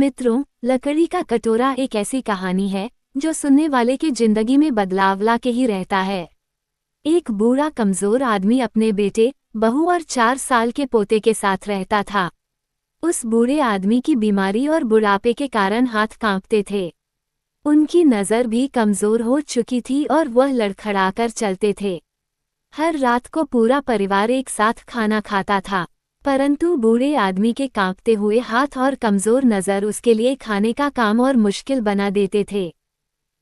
मित्रों, लकड़ी का कटोरा एक ऐसी कहानी है जो सुनने वाले की जिंदगी में बदलाव ला के ही रहता है। एक बूढ़ा कमजोर आदमी अपने बेटे, बहू और 4 साल के पोते के साथ रहता था। उस बूढ़े आदमी की बीमारी और बुढ़ापे के कारण हाथ कांपते थे। उनकी नज़र भी कमजोर हो चुकी थी और वह लड़खड़ाकर चलते थे। हर रात को पूरा परिवार एक साथ खाना खाता था, परंतु बूढ़े आदमी के कांपते हुए हाथ और कमजोर नज़र उसके लिए खाने का काम और मुश्किल बना देते थे।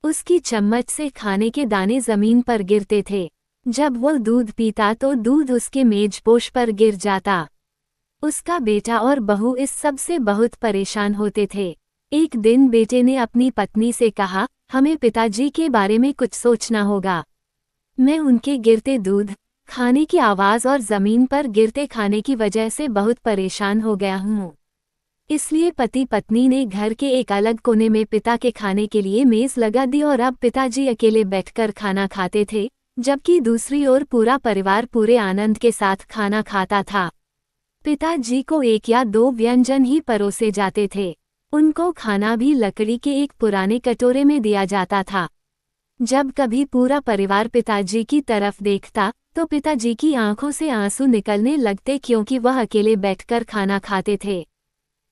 उसकी चम्मच से खाने के दाने जमीन पर गिरते थे। जब वह दूध पीता तो दूध उसके मेजपोश पर गिर जाता। उसका बेटा और बहू इस सब से बहुत परेशान होते थे। एक दिन बेटे ने अपनी पत्नी से कहा, हमें पिताजी के बारे में कुछ सोचना होगा। मैं उनके गिरते दूध, खाने की आवाज़ और ज़मीन पर गिरते खाने की वजह से बहुत परेशान हो गया हूँ। इसलिए पति पत्नी ने घर के एक अलग कोने में पिता के खाने के लिए मेज़ लगा दी और अब पिताजी अकेले बैठकर खाना खाते थे, जबकि दूसरी ओर पूरा परिवार पूरे आनंद के साथ खाना खाता था। पिताजी को 1 या 2 व्यंजन ही परोसे जाते थे। उनको खाना भी लकड़ी के एक पुराने कटोरे में दिया जाता था। जब कभी पूरा परिवार पिताजी की तरफ देखता तो पिताजी की आंखों से आंसू निकलने लगते, क्योंकि वह अकेले बैठकर खाना खाते थे।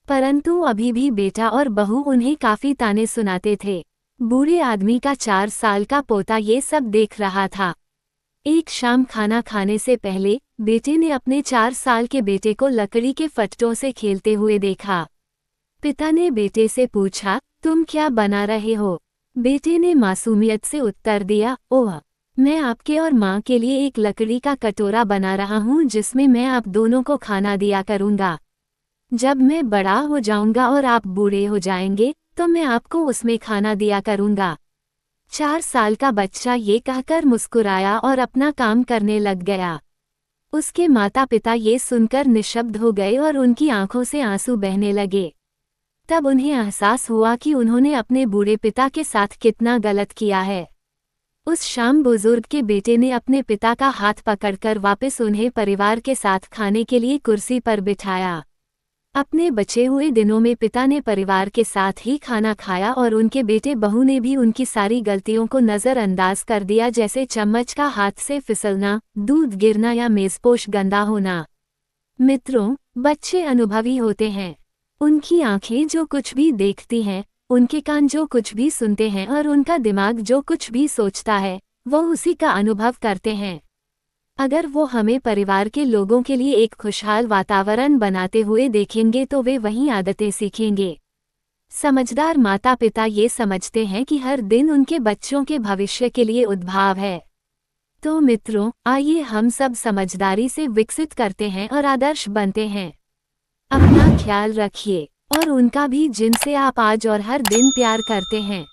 परंतु अभी भी बेटा और बहू उन्हें काफी ताने सुनाते थे। बूढ़े आदमी का 4 साल का पोता ये सब देख रहा था। एक शाम खाना खाने से पहले बेटे ने अपने 4 साल के बेटे को लकड़ी के फट्टों से खेलते हुए देखा। पिता ने बेटे से पूछा, तुम क्या बना रहे हो? बेटे ने मासूमियत से उत्तर दिया, ओह, मैं आपके और माँ के लिए एक लकड़ी का कटोरा बना रहा हूँ जिसमें मैं आप दोनों को खाना दिया करूँगा। जब मैं बड़ा हो जाऊँगा और आप बूढ़े हो जाएंगे तो मैं आपको उसमें खाना दिया करूँगा। 4 साल का बच्चा ये कहकर मुस्कुराया और अपना काम करने लग गया। उसके माता पिता ये सुनकर निशब्द हो गए और उनकी आंखों से आंसू बहने लगे। तब उन्हें एहसास हुआ कि उन्होंने अपने बूढ़े पिता के साथ कितना गलत किया है। उस शाम बुजुर्ग के बेटे ने अपने पिता का हाथ पकड़कर वापस उन्हें परिवार के साथ खाने के लिए कुर्सी पर बिठाया। अपने बचे हुए दिनों में पिता ने परिवार के साथ ही खाना खाया और उनके बेटे बहू ने भी उनकी सारी गलतियों को नज़रअंदाज कर दिया, जैसे चम्मच का हाथ से फिसलना, दूध गिरना या मेज़पोश गंदा होना। मित्रों, बच्चे अनुभवी होते हैं। उनकी आंखें जो कुछ भी देखती हैं, उनके कान जो कुछ भी सुनते हैं और उनका दिमाग जो कुछ भी सोचता है, वो उसी का अनुभव करते हैं। अगर वो हमें परिवार के लोगों के लिए एक खुशहाल वातावरण बनाते हुए देखेंगे तो वे वही आदतें सीखेंगे। समझदार माता पिता ये समझते हैं कि हर दिन उनके बच्चों के भविष्य के लिए उद्भाव है। तो मित्रों, आइए हम सब समझदारी से विकसित करते हैं और आदर्श बनते हैं। अपना ख्याल रखिए और उनका भी, जिनसे आप आज और हर दिन प्यार करते हैं।